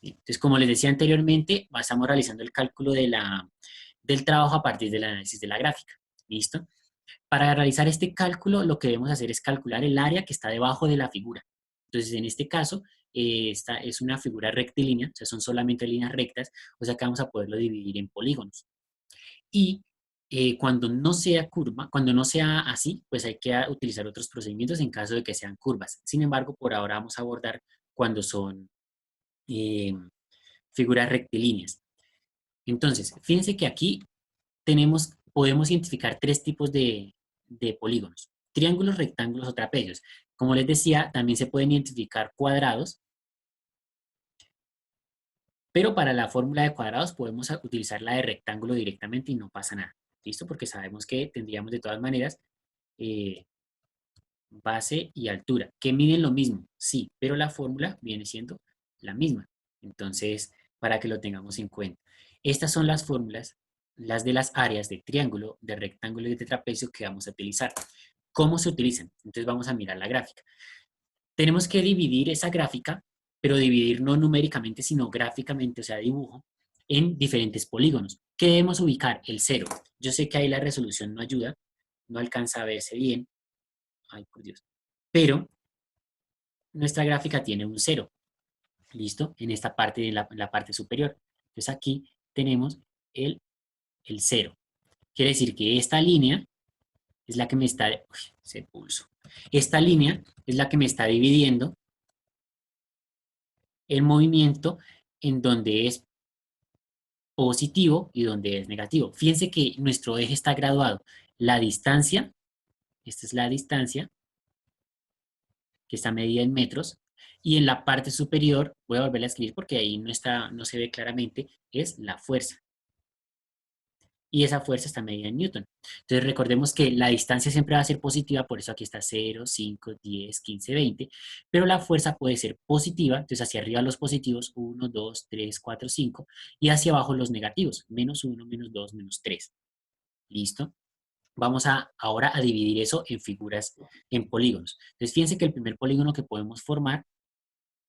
Bien, entonces, como les decía anteriormente, estamos realizando el cálculo del trabajo a partir del análisis de la gráfica. ¿Listo? Para realizar este cálculo, lo que debemos hacer es calcular el área que está debajo de la figura. Entonces, en este caso, esta es una figura rectilínea, o sea, son solamente líneas rectas, o sea que vamos a poderlo dividir en polígonos. Y cuando no sea curva, cuando no sea así, pues hay que utilizar otros procedimientos en caso de que sean curvas. Sin embargo, por ahora vamos a abordar cuando son eh, figuras rectilíneas. Entonces, fíjense que aquí podemos identificar tres tipos de polígonos: triángulos, rectángulos o trapecios. Como les decía, también se pueden identificar cuadrados, pero para la fórmula de cuadrados podemos utilizar la de rectángulo directamente y no pasa nada. ¿Listo? Porque sabemos que tendríamos de todas maneras eh, base y altura, que miden lo mismo, sí, pero la fórmula viene siendo la misma. Entonces, para que lo tengamos en cuenta. Estas son las fórmulas, las de las áreas de triángulo, de rectángulo y de trapecio que vamos a utilizar. ¿Cómo se utilizan? Entonces vamos a mirar la gráfica. Tenemos que dividir esa gráfica, pero dividir no numéricamente, sino gráficamente, o sea, dibujo, en diferentes polígonos. ¿Qué debemos ubicar? El cero. Yo sé que ahí la resolución no ayuda, no alcanza a verse bien. Ay, por Dios. Pero nuestra gráfica tiene un cero, ¿listo? En esta parte de la parte superior. Entonces aquí tenemos el cero. Quiere decir que esta línea es la que me está... Uy, se pulso. Esta línea es la que me está dividiendo el movimiento en donde es positivo y donde es negativo. Fíjense que nuestro eje está graduado. La distancia, esta es la distancia, que está medida en metros, y en la parte superior, voy a volver a escribir porque ahí no se ve claramente, es la fuerza. Y esa fuerza está medida en Newton. Entonces recordemos que la distancia siempre va a ser positiva, por eso aquí está 0, 5, 10, 15, 20, pero la fuerza puede ser positiva, entonces hacia arriba los positivos, 1, 2, 3, 4, 5, y hacia abajo los negativos, menos 1, menos 2, menos 3. ¿Listo? Vamos ahora a dividir eso en figuras, en polígonos. Entonces fíjense que el primer polígono que podemos formar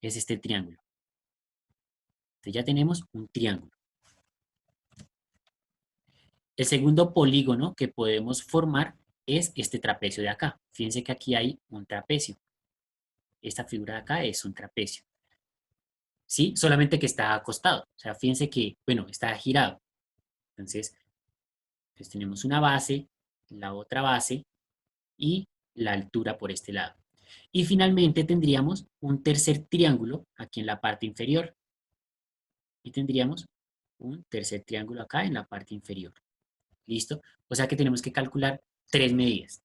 es este triángulo. Entonces ya tenemos un triángulo. El segundo polígono que podemos formar es este trapecio de acá. Fíjense que aquí hay un trapecio. Esta figura de acá es un trapecio. ¿Sí? Solamente que está acostado. O sea, fíjense que, bueno, está girado. Entonces, pues tenemos una base, la otra base y la altura por este lado. Y finalmente tendríamos un tercer triángulo aquí en la parte inferior. Y tendríamos un tercer triángulo acá en la parte inferior. ¿Listo? O sea que tenemos que calcular tres medidas.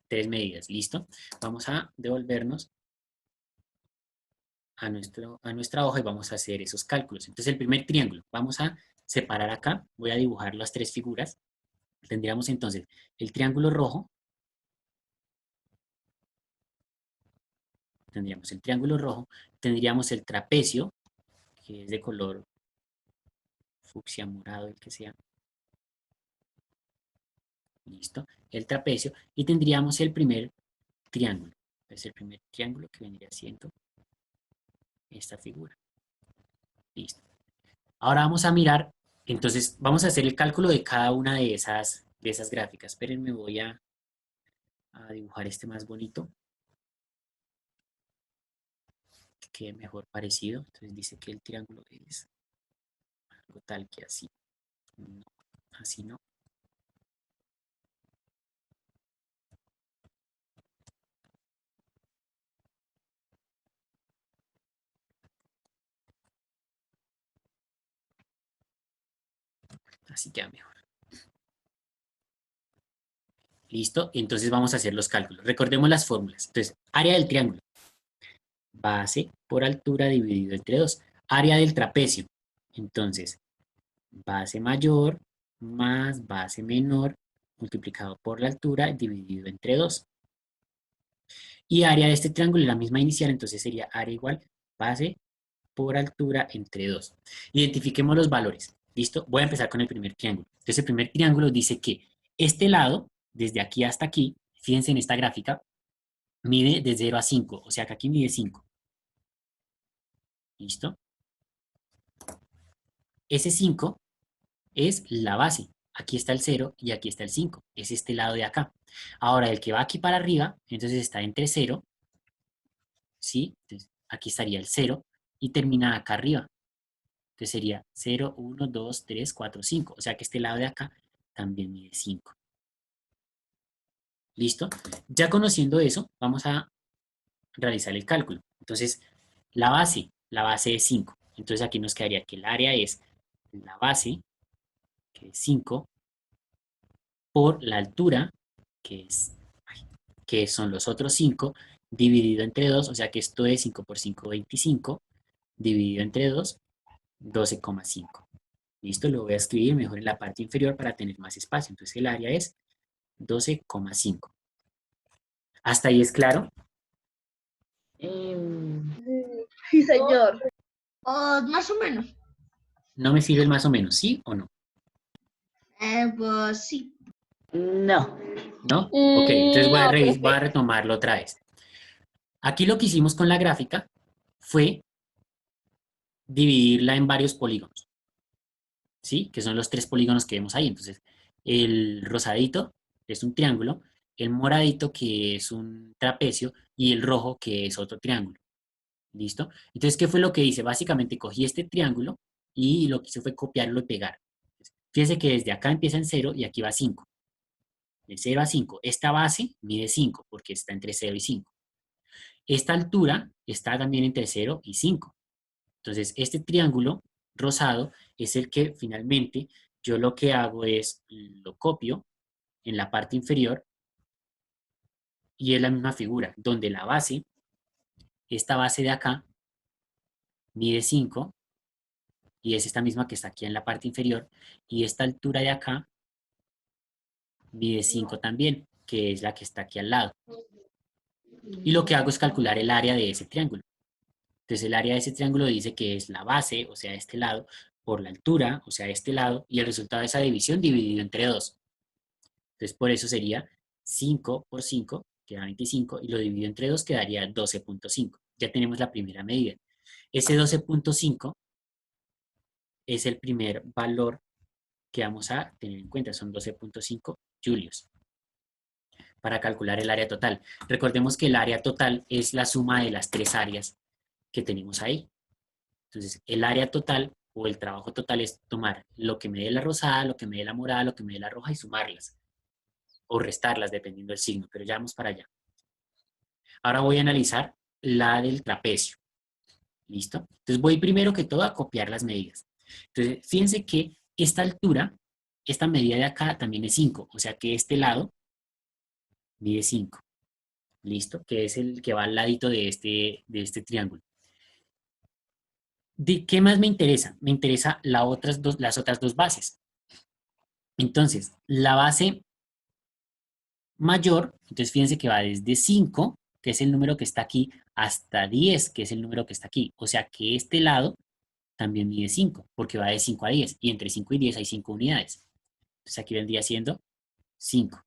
Tres medidas, ¿listo? Vamos a devolvernos a nuestra hoja y vamos a hacer esos cálculos. Entonces, el primer triángulo, vamos a separar acá, voy a dibujar las tres figuras. Tendríamos entonces el triángulo rojo, tendríamos el triángulo rojo, tendríamos el trapecio, que es de color fucsia morado, el que sea, ¿listo? El trapecio, y tendríamos el primer triángulo, es el primer triángulo que vendría siendo esta figura, ¿listo? Ahora vamos a mirar, entonces vamos a hacer el cálculo de cada una de esas gráficas. Espérenme, voy a dibujar este más bonito, que quede mejor parecido. Entonces dice que el triángulo es algo tal que así. No, así no. Así queda mejor. ¿Listo? Entonces vamos a hacer los cálculos. Recordemos las fórmulas. Entonces, área del triángulo. Base por altura dividido entre 2. Área del trapecio. Entonces, base mayor más base menor multiplicado por la altura dividido entre 2. Y área de este triángulo es la misma inicial, entonces sería área igual base por altura entre 2. Identifiquemos los valores. ¿Listo? Voy a empezar con el primer triángulo. Entonces el primer triángulo dice que este lado, desde aquí hasta aquí, fíjense en esta gráfica, mide de 0 a 5, o sea que aquí mide 5. ¿Listo? ese 5 es la base. Aquí está el 0 y aquí está el 5. Es este lado de acá. Ahora, el que va aquí para arriba, entonces está entre 0, ¿sí? Entonces, aquí estaría el 0 y termina acá arriba. Entonces sería 0, 1, 2, 3, 4, 5. O sea que este lado de acá también mide 5. ¿Listo? Ya conociendo eso, vamos a realizar el cálculo. Entonces, la base es 5. Entonces aquí nos quedaría que el área es la base, que es 5, por la altura, que es que son los otros 5, dividido entre 2, o sea que esto es 5 por 5, 25, dividido entre 2, 12,5. Listo, lo voy a escribir mejor en la parte inferior para tener más espacio. Entonces el área es 12,5. ¿Hasta ahí es claro? Sí, señor. Más o menos. ¿No me sirve el más o menos, sí o no? Pues sí. No. ¿No? Ok, entonces No, voy profe. a retomarlo otra vez. Aquí lo que hicimos con la gráfica fue dividirla en varios polígonos, ¿sí? Que son los 3 polígonos que vemos ahí. Entonces, el rosadito es un triángulo, el moradito que es un trapecio y el rojo que es otro triángulo. ¿Listo? Entonces, ¿qué fue lo que hice? Básicamente cogí este triángulo y lo que hice fue copiarlo y pegar. Fíjense que desde acá empieza en 0 y aquí va 5. De 0 a 5. Esta base mide 5 porque está entre 0 y 5. Esta altura está también entre 0 y 5. Entonces, este triángulo rosado es el que finalmente yo lo que hago es lo copio en la parte inferior y es la misma figura, donde la base, esta base de acá, mide 5 y es esta misma que está aquí en la parte inferior y esta altura de acá mide 5 también, que es la que está aquí al lado. Y lo que hago es calcular el área de ese triángulo. Entonces el área de ese triángulo dice que es la base, o sea, este lado, por la altura, o sea, este lado, y el resultado de esa división dividido entre 2. Entonces por eso sería 5 por 5, que da 25, y lo dividido entre 2 quedaría 12,5. Ya tenemos la primera medida. Ese 12,5 es el primer valor que vamos a tener en cuenta, son 12,5 julios, para calcular el área total. Recordemos que el área total es la suma de las 3 áreas que tenemos ahí. Entonces, el área total o el trabajo total es tomar lo que me dé la rosada, lo que me dé la morada, lo que me dé la roja y sumarlas o restarlas dependiendo del signo, pero ya vamos para allá. Ahora voy a analizar la del trapecio. ¿Listo? Entonces voy primero que todo a copiar las medidas. Entonces, fíjense que esta altura, esta medida de acá también es 5, o sea que este lado mide 5. ¿Listo? Que es el que va al ladito de este triángulo. ¿De qué más me interesa? Me interesa las otras dos bases. Entonces, la base mayor, entonces fíjense que va desde 5, que es el número que está aquí, hasta 10, que es el número que está aquí. O sea que este lado también mide 5, porque va de 5 a 10, y entre 5 y 10 hay 5 unidades. Entonces aquí vendría siendo 5.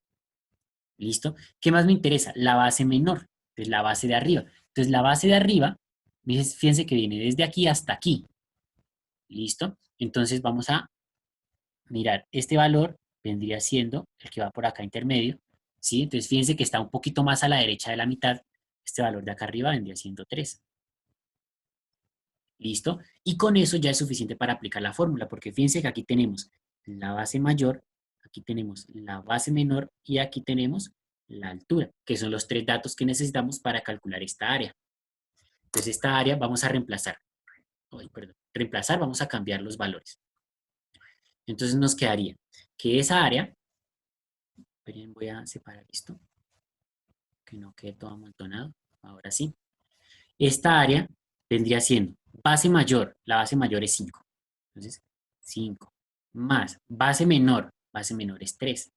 ¿Listo? ¿Qué más me interesa? La base menor, es la base de arriba. Entonces la base de arriba, fíjense que viene desde aquí hasta aquí. ¿Listo? Entonces vamos a mirar, este valor vendría siendo el que va por acá intermedio, ¿sí? Entonces fíjense que está un poquito más a la derecha de la mitad, este valor de acá arriba vendría siendo 3. ¿Listo? Y con eso ya es suficiente para aplicar la fórmula, porque fíjense que aquí tenemos la base mayor, aquí tenemos la base menor y aquí tenemos la altura, que son los 3 datos que necesitamos para calcular esta área. Entonces esta área vamos a reemplazar, reemplazar, vamos a cambiar los valores. Entonces nos quedaría que esa área, voy a separar esto, que no quede todo amontonado, ahora sí. Esta área vendría siendo base mayor, la base mayor es 5. Entonces, 5 más base menor es 3.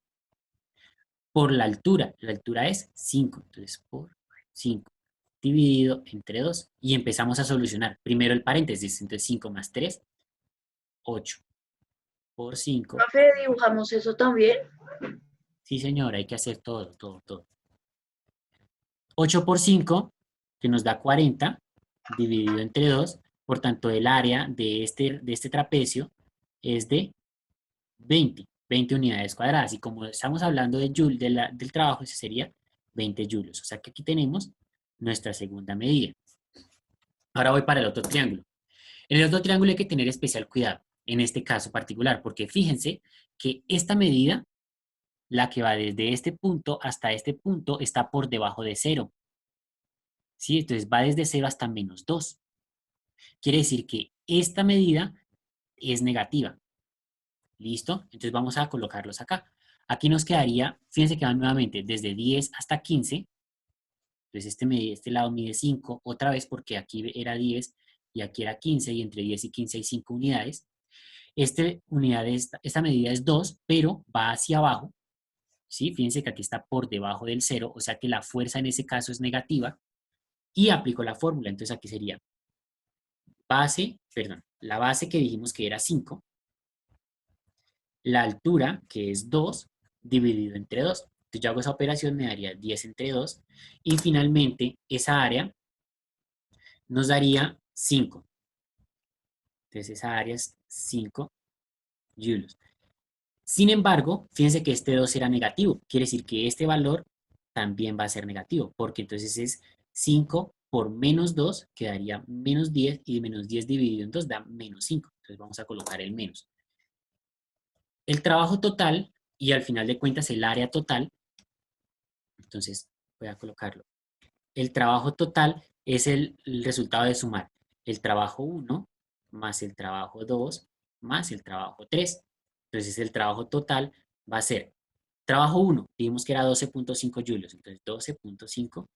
Por la altura es 5. Entonces, por 5 dividido entre 2. Y empezamos a solucionar. Primero el paréntesis, entonces 5 más 3, 8. Por 5. Profe, dibujamos eso también. Sí, señor, hay que hacer todo, todo, todo. 8 por 5, que nos da 40, dividido entre 2. Por tanto, el área de este trapecio es de 20 unidades cuadradas. Y como estamos hablando de joule, del trabajo, ese sería 20 joules. O sea que aquí tenemos nuestra segunda medida. Ahora voy para el otro triángulo. En el otro triángulo hay que tener especial cuidado, en este caso particular, porque fíjense que esta medida, la que va desde este punto hasta este punto, está por debajo de cero. ¿Sí? Entonces va desde 0 hasta -2. Quiere decir que esta medida es negativa. ¿Listo? Entonces vamos a colocarlos acá. Aquí nos quedaría, fíjense que van nuevamente desde 10 hasta 15. Entonces este lado mide 5, otra vez porque aquí era 10 y aquí era 15 y entre 10 y 15 hay 5 unidades. Esta medida es 2, pero va hacia abajo. ¿Sí? Fíjense que aquí está por debajo del 0, o sea que la fuerza en ese caso es negativa. Y aplico la fórmula, entonces aquí sería la base que dijimos que era 5, la altura, que es 2, dividido entre 2. Entonces yo hago esa operación, me daría 10 entre 2, y finalmente esa área nos daría 5. Entonces esa área es 5 joules. Sin embargo, fíjense que este 2 era negativo, quiere decir que este valor también va a ser negativo, porque entonces es 5 por -2, que daría -10, y -10 dividido en 2 da -5. Entonces vamos a colocar el menos. El trabajo total, y al final de cuentas el área total, entonces voy a colocarlo. El trabajo total es el resultado de sumar el trabajo 1 más el trabajo 2 más el trabajo 3. Entonces el trabajo total va a ser trabajo 1, dijimos que era 12.5 julios, entonces 12.5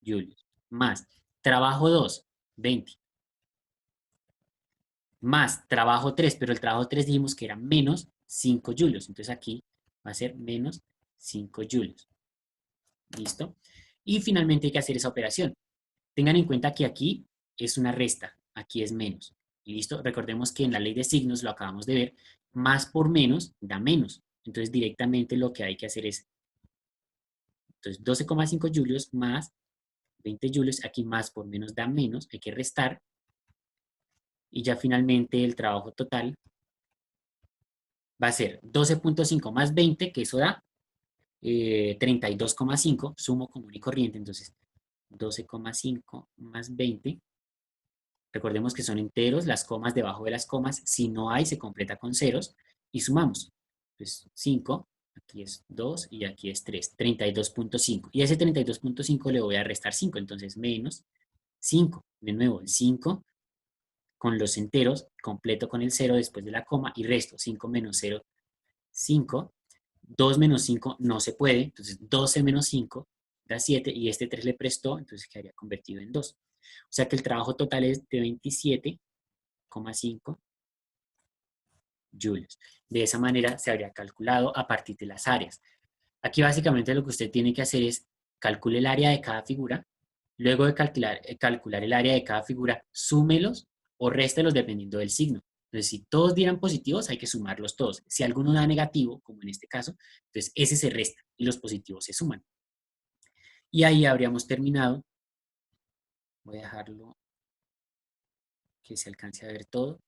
julios, más trabajo 2, 20, más trabajo 3, pero el trabajo 3 dijimos que era menos 5 julios, entonces aquí va a ser menos 5 julios. ¿Listo? Y finalmente hay que hacer esa operación. Tengan en cuenta que aquí es una resta, aquí es menos. ¿Listo? Recordemos que en la ley de signos, lo acabamos de ver, más por menos da menos. Entonces directamente lo que hay que hacer es, entonces 12,5 julios más 20 julios, aquí más por menos da menos, hay que restar. Y ya finalmente el trabajo total va a ser 12.5 más 20, que eso da 32,5, sumo común y corriente, entonces 12,5 más 20. Recordemos que son enteros, las comas debajo de las comas, si no hay, se completa con ceros y sumamos. Entonces, 5, aquí es 2 y aquí es 3, 32.5. Y a ese 32.5 le voy a restar 5, entonces menos 5. De nuevo, el 5 con los enteros, completo con el 0 después de la coma y resto 5 menos 0, 5. 2 menos 5 no se puede, entonces 12 menos 5 da 7 y este 3 le prestó, entonces quedaría convertido en 2. O sea que el trabajo total es de 27,5 joules. De esa manera se habría calculado a partir de las áreas. Aquí básicamente lo que usted tiene que hacer es calcule el área de cada figura, luego de calcular el área de cada figura, súmelos o réstelos dependiendo del signo. Entonces, si todos dieran positivos, hay que sumarlos todos. Si alguno da negativo, como en este caso, entonces ese se resta y los positivos se suman. Y ahí habríamos terminado. Voy a dejarlo que se alcance a ver todo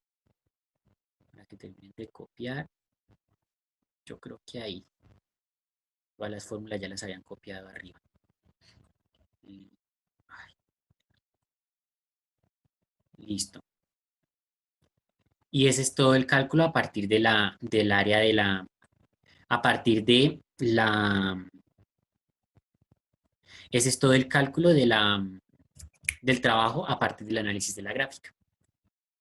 para que termine de copiar. Yo creo que ahí todas las fórmulas ya las habían copiado arriba. Listo. Y ese es todo el cálculo a partir del área a partir de ese es todo el cálculo del trabajo a partir del análisis de la gráfica.